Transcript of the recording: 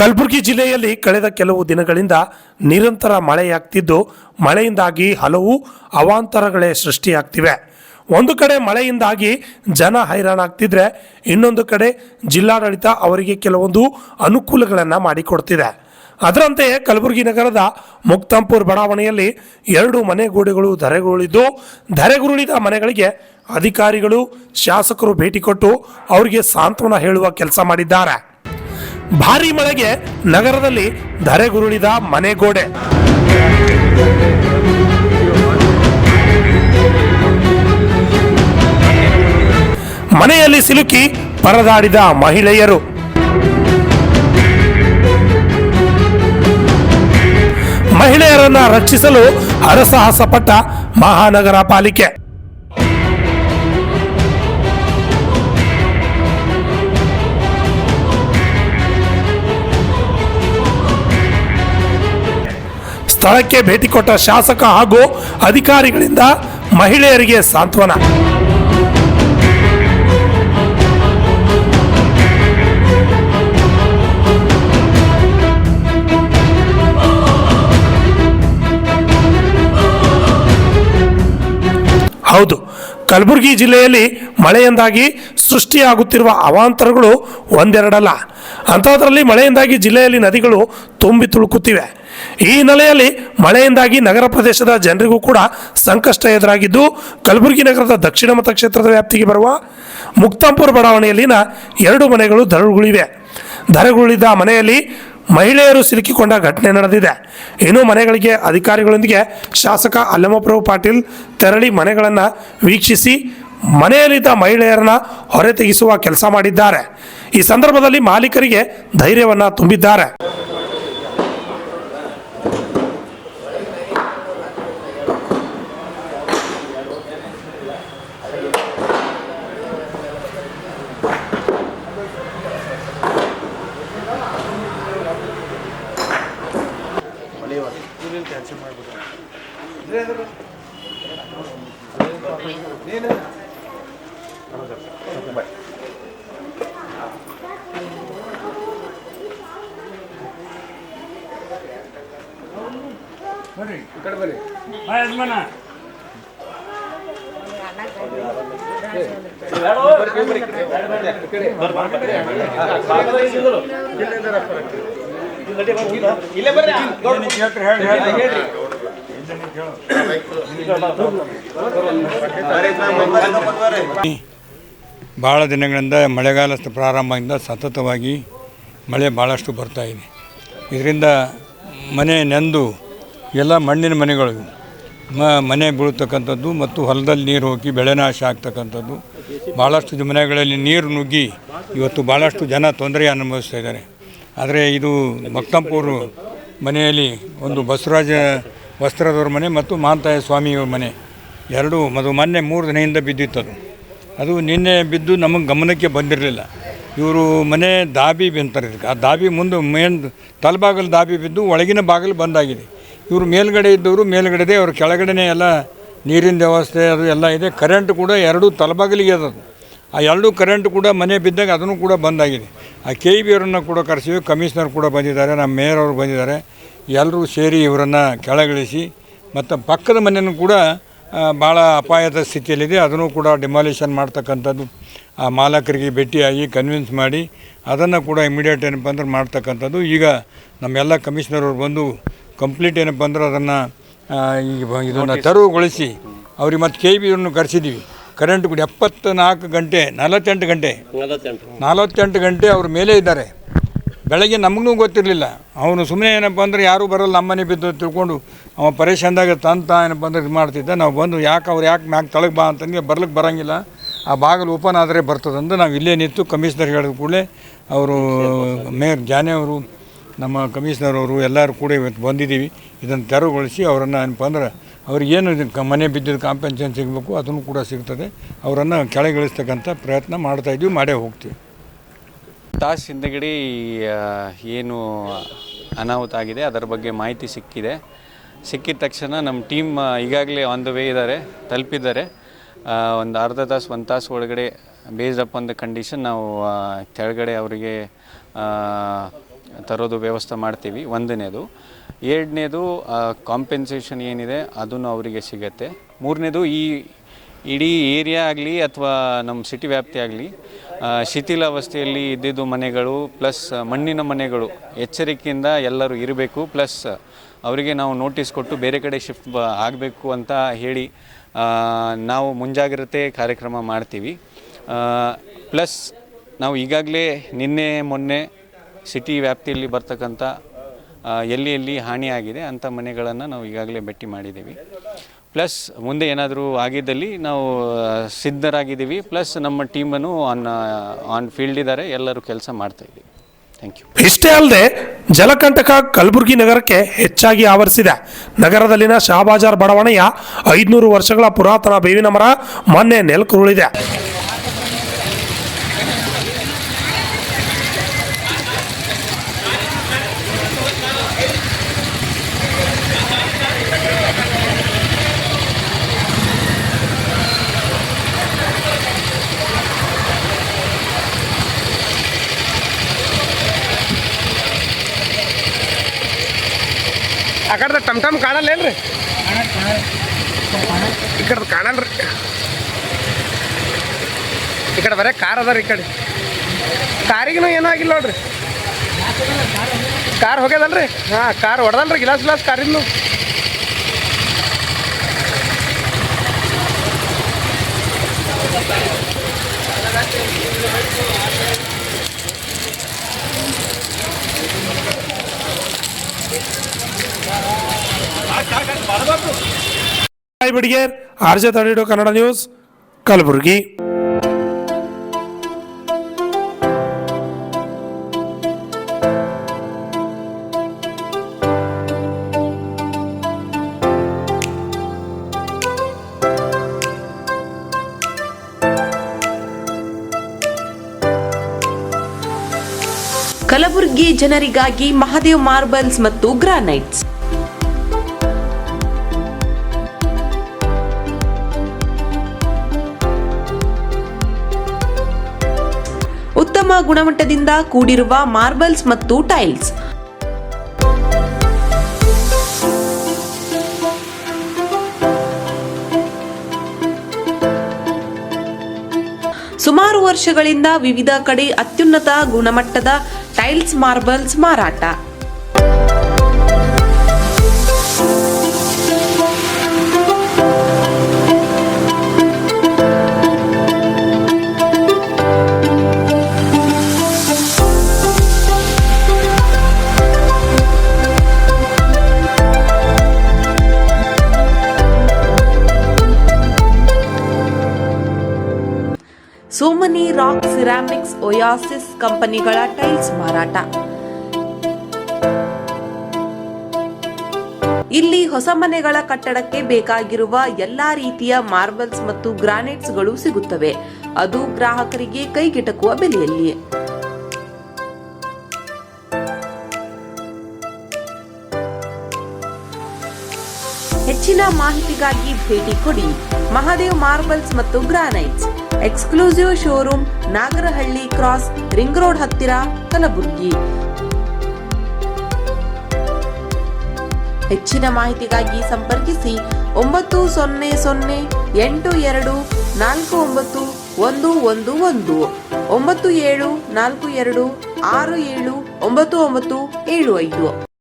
ಕಲಬುರಗಿ ಜಿಲ್ಲೆಯಲ್ಲಿ ಕಳೆದ ಕೆಲವು ದಿನಗಳಿಂದ ನಿರಂತರ ಮಳೆಯಾಗ್ತಿದ್ದು ಮಳೆಯಿಂದಾಗಿ ಹಲವು ಅವಾಂತರಗಳೇ ಸೃಷ್ಟಿಯಾಗ್ತಿವೆ. ಒಂದು ಕಡೆ ಮಳೆಯಿಂದಾಗಿ ಜನ ಹೈರಾಣಾಗ್ತಿದ್ರೆ ಇನ್ನೊಂದು ಕಡೆ ಜಿಲ್ಲಾಡಳಿತ ಅವರಿಗೆ ಕೆಲವೊಂದು ಅನುಕೂಲಗಳನ್ನು ಮಾಡಿಕೊಡ್ತಿದೆ. ಅದರಂತೆಯೇ ಕಲಬುರಗಿ ನಗರದ ಮುಕ್ತಾಂಪುರ ಬಡಾವಣೆಯಲ್ಲಿ 2 ಮನೆಗೋಡೆಗಳು ಧರೆಗುರುಳಿದ ಮನೆಗಳಿಗೆ ಅಧಿಕಾರಿಗಳು ಶಾಸಕರು ಭೇಟಿ ಕೊಟ್ಟು ಅವರಿಗೆ ಸಾಂತ್ವನ ಹೇಳುವ ಕೆಲಸ ಮಾಡಿದ್ದಾರೆ. ಭಾರೀ ಮಳೆಗೆ ನಗರದಲ್ಲಿ ಧರೆಗುರುಳಿದ ಮನೆಗೋಡೆ, ಮನೆಯಲ್ಲಿ ಸಿಲುಕಿ ಪರದಾಡಿದ ಮಹಿಳೆಯರು, ಮಹಿಳೆಯರನ್ನ ರಕ್ಷಿಸಲು ಹರಸಾಹಸ ಪಟ್ಟ ಮಹಾನಗರ ಪಾಲಿಕೆ. ಸ್ಥಳಕ್ಕೆ ಭೇಟಿ ಕೊಟ್ಟ ಶಾಸಕ ಹಾಗೂ ಅಧಿಕಾರಿಗಳಿಂದ ಮಹಿಳೆಯರಿಗೆ ಸಾಂತ್ವನ. ಹೌದು, ಕಲಬುರಗಿ ಜಿಲ್ಲೆಯಲ್ಲಿ ಮಳೆಯಿಂದಾಗಿ ಸೃಷ್ಟಿಯಾಗುತ್ತಿರುವ ಅವಾಂತರಗಳು ಒಂದೆರಡಲ್ಲ. ಅಂಥದ್ರಲ್ಲಿ ಮಳೆಯಿಂದಾಗಿ ಜಿಲ್ಲೆಯಲ್ಲಿ ನದಿಗಳು ತುಂಬಿ ತುಳುಕುತ್ತಿವೆ. ಈ ಹಿನ್ನೆಲೆಯಲ್ಲಿ ಮಳೆಯಿಂದಾಗಿ ನಗರ ಪ್ರದೇಶದ ಜನರಿಗೂ ಕೂಡ ಸಂಕಷ್ಟ ಎದುರಾಗಿದ್ದು, ಕಲಬುರಗಿ ನಗರದ ದಕ್ಷಿಣ ಮತಕ್ಷೇತ್ರದ ವ್ಯಾಪ್ತಿಗೆ ಬರುವ ಮುಕ್ತಾಂಪುರ ಬಡಾವಣೆಯಲ್ಲಿನ 2 ಮನೆಗಳು ಧರೆಗುರುಳಿದ ಮನೆಯಲ್ಲಿ ಮಹಿಳೆಯರು ಸಿಲುಕಿಕೊಂಡ ಘಟನೆ ನಡೆದಿದೆ. ಇನ್ನು ಮನೆಗಳಿಗೆ ಅಧಿಕಾರಿಗಳೊಂದಿಗೆ ಶಾಸಕ ಅಲ್ಲಮಪ್ರಭು ಪಾಟೀಲ್ ತೆರಳಿ ಮನೆಗಳನ್ನು ವೀಕ್ಷಿಸಿ ಮನೆಯಲ್ಲಿದ್ದ ಮಹಿಳೆಯರನ್ನ ಹೊರ ತೆಗೆಸುವ ಕೆಲಸ ಮಾಡಿದ್ದಾರೆ. ಈ ಸಂದರ್ಭದಲ್ಲಿ ಮಾಲೀಕರಿಗೆ ಧೈರ್ಯವನ್ನು ತುಂಬಿದ್ದಾರೆ. ಭಾಳ ದಿನಗಳಿಂದ ಮಳೆಗಾಲ ಪ್ರಾರಂಭದಿಂದ ಸತತವಾಗಿ ಮಳೆ ಭಾಳಷ್ಟು ಬರ್ತಾಯಿದೆ. ಇದರಿಂದ ಮನೆ ನೆಂದು ಎಲ್ಲ ಮಣ್ಣಿನ ಮನೆಗಳು ಮನೆ ಬೀಳ್ತಕ್ಕಂಥದ್ದು ಮತ್ತು ಹೊಲದಲ್ಲಿ ನೀರು ಹೋಗಿ ಬೆಳೆ ನಾಶ ಆಗ್ತಕ್ಕಂಥದ್ದು, ಭಾಳಷ್ಟು ಮನೆಗಳಲ್ಲಿ ನೀರು ನುಗ್ಗಿ ಇವತ್ತು ಭಾಳಷ್ಟು ಜನ ತೊಂದರೆ ಅನುಭವಿಸ್ತಾ ಇದ್ದಾರೆ. ಆದರೆ ಇದು ಮುಕ್ತಾಂಪುರ ಮನೆಯಲ್ಲಿ ಒಂದು ಬಸವರಾಜ ವಸ್ತ್ರದವ್ರ ಮನೆ ಮತ್ತು ಮಹಾಂತಾಯ ಸ್ವಾಮಿಯವ್ರ ಮನೆ ಮೊನ್ನೆ 3 ದಿನದಿಂದ ಬಿದ್ದಿತ್ತು. ಅದು ನಿನ್ನೆ ಬಿದ್ದು ನಮಗೆ ಗಮನಕ್ಕೆ ಬಂದಿರಲಿಲ್ಲ. ಇವರು ಮನೆ ದಾಬಿ ಅಂತಾರೆ, ಆ ದಾಬಿ ಮುಂದೆ ತಲೆಬಾಗಲು ದಾಬಿ ಬಿದ್ದು ಒಳಗಿನ ಬಾಗಿಲು ಬಂದಾಗಿದೆ. ಇವರು ಮೇಲ್ಗಡೆ ಇದ್ದವರು ಮೇಲ್ಗಡೆ, ಅವ್ರ ಕೆಳಗಡೆ ಎಲ್ಲ ನೀರಿನ ವ್ಯವಸ್ಥೆ ಅದು ಎಲ್ಲ ಇದೆ. ಕರೆಂಟ್ ಕೂಡ 2 ತಲೆಬಾಗಿಲಿಗೆ ಅದದು. ಆ 2 ಕರೆಂಟ್ ಕೂಡ ಮನೆ ಬಿದ್ದಾಗ ಅದನ್ನು ಕೂಡ ಬಂದಾಗಿದೆ. ಆ KEB ಅವರನ್ನು ಕೂಡ ಕರೆಸಿವಿ, ಕಮಿಷನರ್ ಕೂಡ ಬಂದಿದ್ದಾರೆ, ನಮ್ಮ ಮೇಯರ್ ಅವರು ಬಂದಿದ್ದಾರೆ. ಎಲ್ಲರೂ ಸೇರಿ ಇವರನ್ನು ಕೆಳಗಿಳಿಸಿ ಮತ್ತು ಪಕ್ಕದ ಮನೆಯೂ ಕೂಡ ಭಾಳ ಅಪಾಯದ ಸ್ಥಿತಿಯಲ್ಲಿದೆ, ಅದನ್ನು ಕೂಡ ಡಿಮಾಲಿಷನ್ ಮಾಡ್ತಕ್ಕಂಥದ್ದು, ಆ ಮಾಲಕರಿಗೆ ಭೇಟಿಯಾಗಿ ಕನ್ವಿನ್ಸ್ ಮಾಡಿ ಅದನ್ನು ಕೂಡ ಇಮಿಡಿಯೇಟ್ ಏನಪ್ಪ ಅಂದ್ರೆ ಮಾಡ್ತಕ್ಕಂಥದ್ದು. ಈಗ ನಮ್ಮೆಲ್ಲ ಕಮಿಷನರ್ ಅವರು ಬಂದು ಕಂಪ್ಲೀಟ್ ಏನಪ್ಪ ಅಂದ್ರೆ ಅದನ್ನು ಇದನ್ನು ತೆರವುಗೊಳಿಸಿ ಅವ್ರಿಗೆ ಮತ್ತು KEB ಅವ್ರನ್ನು ಕರೆಸಿದ್ದೀವಿ. ಕರೆಂಟ್ ಕೂಡ 48 ಗಂಟೆ ಅವ್ರ ಮೇಲೆ ಇದ್ದಾರೆ. ಬೆಳಗ್ಗೆ ನಮಗೂ ಗೊತ್ತಿರಲಿಲ್ಲ, ಅವನು ಸುಮ್ಮನೆ ಏನಪ್ಪ ಅಂದ್ರೆ ಯಾರೂ ಬರೋಲ್ಲ ನಮ್ಮ ಮನೆ ಬಿದ್ದು ತಿಳ್ಕೊಂಡು ಅವ ಪರೇಶಾನ್ದಾಗ ಏನಪ್ಪ ಅಂದ್ರೆ ಇದು ಮಾಡ್ತಿದ್ದ. ನಾವು ಬಂದು ಅವ್ರು ಯಾಕೆ ಮ್ಯಾಗ ತಳಗೆ ಬಾ ಅಂತಂದ್ರೆ ಬರ್ಲಿಕ್ಕೆ ಬರೋಂಗಿಲ್ಲ, ಆ ಬಾಗಿಲು ಓಪನ್ ಆದರೆ ಬರ್ತದಂದು ನಾವು ಇಲ್ಲೇ ನಿಂತು ಕಮಿಷನರ್ ಹೇಳಿದ ಕೂಡಲೇ ಅವರು ಮೇಯರ್ ಜಾನೆ ಅವರು, ನಮ್ಮ ಕಮಿಷನರ್ ಅವರು ಎಲ್ಲರೂ ಕೂಡ ಇವತ್ತು ಬಂದಿದ್ದೀವಿ. ಇದನ್ನು ತೆರವುಗೊಳಿಸಿ ಅವರನ್ನು ಏನಪ್ಪ ಅಂದ್ರೆ ಅವ್ರಿಗೇನು ಮನೆ ಬಿದ್ದಿದ್ದು ಕಾಂಪೆನ್ಸೇಷನ್ ಸಿಗಬೇಕು ಅದನ್ನು ಕೂಡ ಸಿಗ್ತದೆ. ಅವರನ್ನು ಕೆಳಗಿಳಿಸ್ತಕ್ಕಂಥ ಪ್ರಯತ್ನ ಮಾಡ್ತಾಯಿದ್ವಿ, ಮಾಡೇ ಹೋಗ್ತೀವಿ. ತಾಸು ಹಿಂದಗಡೆ ಏನು ಅನಾಹುತ ಆಗಿದೆ ಅದರ ಬಗ್ಗೆ ಮಾಹಿತಿ ಸಿಕ್ಕಿದ ತಕ್ಷಣ ನಮ್ಮ ಟೀಮ್ ಈಗಾಗಲೇ ಆನ್ ದ ವೇ ಇದ್ದಾರೆ, ತಲುಪಿದ್ದಾರೆ. ಒಂದು ಅರ್ಧ ತಾಸು 1 ತಾಸು ಒಳಗಡೆ based up on the condition ನಾವು ಕೆಳಗಡೆ ಅವರಿಗೆ ತರೋದು ವ್ಯವಸ್ಥೆ ಮಾಡ್ತೀವಿ. ಒಂದನೇದು. ಎರಡನೇದು ಕಾಂಪೆನ್ಸೇಷನ್ ಏನಿದೆ ಅದನ್ನು ಅವರಿಗೆ ಸಿಗತ್ತೆ. ಮೂರನೇದು ಈ ಇಡೀ ಏರಿಯಾ ಆಗಲಿ ಅಥವಾ ನಮ್ಮ ಸಿಟಿ ವ್ಯಾಪ್ತಿ ಆಗಲಿ ಶಿಥಿಲಾವಸ್ಥೆಯಲ್ಲಿ ಇದ್ದಿದ್ದು ಮನೆಗಳು ಪ್ಲಸ್ ಮಣ್ಣಿನ ಮನೆಗಳು ಎಚ್ಚರಿಕೆಯಿಂದ ಎಲ್ಲರೂ ಇರಬೇಕು. ಪ್ಲಸ್ ಅವರಿಗೆ ನಾವು ನೋಟಿಸ್ ಕೊಟ್ಟು ಬೇರೆ ಕಡೆ ಶಿಫ್ಟ್ ಆಗಬೇಕು ಅಂತ ಹೇಳಿ ನಾವು ಮುಂಜಾಗ್ರತೆ ಕಾರ್ಯಕ್ರಮ ಮಾಡ್ತೀವಿ. ಪ್ಲಸ್ ನಾವು ಈಗಾಗಲೇ ನಿನ್ನೆ ಮೊನ್ನೆ ಸಿಟಿ ವ್ಯಾಪ್ತಿಯಲ್ಲಿ ಬರ್ತಕ್ಕಂಥ ಎಲ್ಲಿ ಹಾನಿಯಾಗಿದೆ ಅಂಥ ಮನೆಗಳನ್ನು ನಾವು ಈಗಾಗಲೇ ಭೇಟಿ ಮಾಡಿದ್ದೀವಿ. ಪ್ಲಸ್ ಮುಂದೆ ಏನಾದರೂ ಆಗಿದ್ದಲ್ಲಿ ನಾವು ಸಿದ್ಧರಾಗಿದ್ದೀವಿ. ಪ್ಲಸ್ ನಮ್ಮ ಟೀಮನ್ನು ಆನ್ ಫೀಲ್ಡ್ ಇದ್ದಾರೆ, ಎಲ್ಲರೂ ಕೆಲಸ ಮಾಡ್ತಾಯಿದ್ದೀವಿ. Thank you. ಇಷ್ಟೇ ಅಲ್ಲದೆ ಜಲಕಂಟಕ ಕಲಬುರಗಿ ನಗರಕ್ಕೆ ಹೆಚ್ಚಾಗಿ ಆವರಿಸಿದೆ. ನಗರದಲ್ಲಿನ ಶಹಾಬಾಜಾರ್ ಬಡಾವಣೆಯ 500 ವರ್ಷಗಳ ಪುರಾತನ ಬೇವಿನ ಮರ ಮೊನ್ನೆ ನೆಲಕ್ಕುರುಳಿದೆ. ಆ ಕಡೆ ಟಮ್ ಕಾಣಲ್ಲೇನ್ರಿ? ಈ ಕಡೆ ಕಾಣಲ್ರಿ. ಈ ಕಡೆ ಬರೀ ಕಾರ್ ಅದ ರೀ. ಈ ಕಡೆ ಕಾರಿಗೂ ಏನೂ ಆಗಿಲ್ಲ ನೋಡ್ರಿ. ಕಾರ್ ಹೋಗ್ಯದಲ್ರಿ. ಹಾಂ, ಕಾರ್ ಹೊಡೆದಲ್ರಿ. ಗ್ಲಾಸ್ ಕಾರಿಂದು. ಬಿಡಿಗೇರ್, RJ thirty two Kannada news, Kalaburagi. Kalaburagi ಜನರಿಗಾಗಿ ಮಹಾದೇವ್ ಮಾರ್ಬಲ್ಸ್ ಮತ್ತು ಗ್ರಾನೈಟ್ಸ್. ಉತ್ತಮ ಗುಣಮಟ್ಟದಿಂದ ಕೂಡಿರುವ ಮಾರ್ಬಲ್ಸ್ ಮತ್ತು ಟೈಲ್ಸ್. ಸುಮಾರು ವರ್ಷಗಳಿಂದ ವಿವಿಧ ಕಡೆ ಅತ್ಯುನ್ನತ ಗುಣಮಟ್ಟದ ಟೈಲ್ಸ್, ಮಾರ್ಬಲ್ಸ್ ಮಾರಾಟ. ಸೋಮನಿ ರಾಕ್, ಸಿರಾಮಿಕ್ಸ್, ಒಯಾಸಿಸ್ ಕಂಪನಿಗಳ ಟೈಲ್ಸ್ ಮಾರಾಟ. ಇಲ್ಲಿ ಹೊಸ ಮನೆಗಳ ಕಟ್ಟಡಕ್ಕೆ ಬೇಕಾಗಿರುವ ಎಲ್ಲಾ ರೀತಿಯ ಮಾರ್ಬಲ್ಸ್ ಮತ್ತು ಗ್ರಾನೈಟ್ಸ್ಗಳು ಸಿಗುತ್ತವೆ, ಅದು ಗ್ರಾಹಕರಿಗೆ ಕೈಗೆಟಕುವ ಬೆಲೆಯಲ್ಲಿ. ಹೆಚ್ಚಿನ ಮಾಹಿತಿಗಾಗಿ ಭೇಟಿ ಕೊಡಿ. ಮಹಾದೇವ್ ಮಾರ್ಬಲ್ಸ್ ಮತ್ತು granites, exclusive showroom, Nagarahalli cross, ring road ಹತ್ತಿರ, ಕಲಬುರಗಿ. ಹೆಚ್ಚಿನ ಮಾಹಿತಿಗಾಗಿ ಸಂಪರ್ಕಿಸಿ 9008249111 9742679975.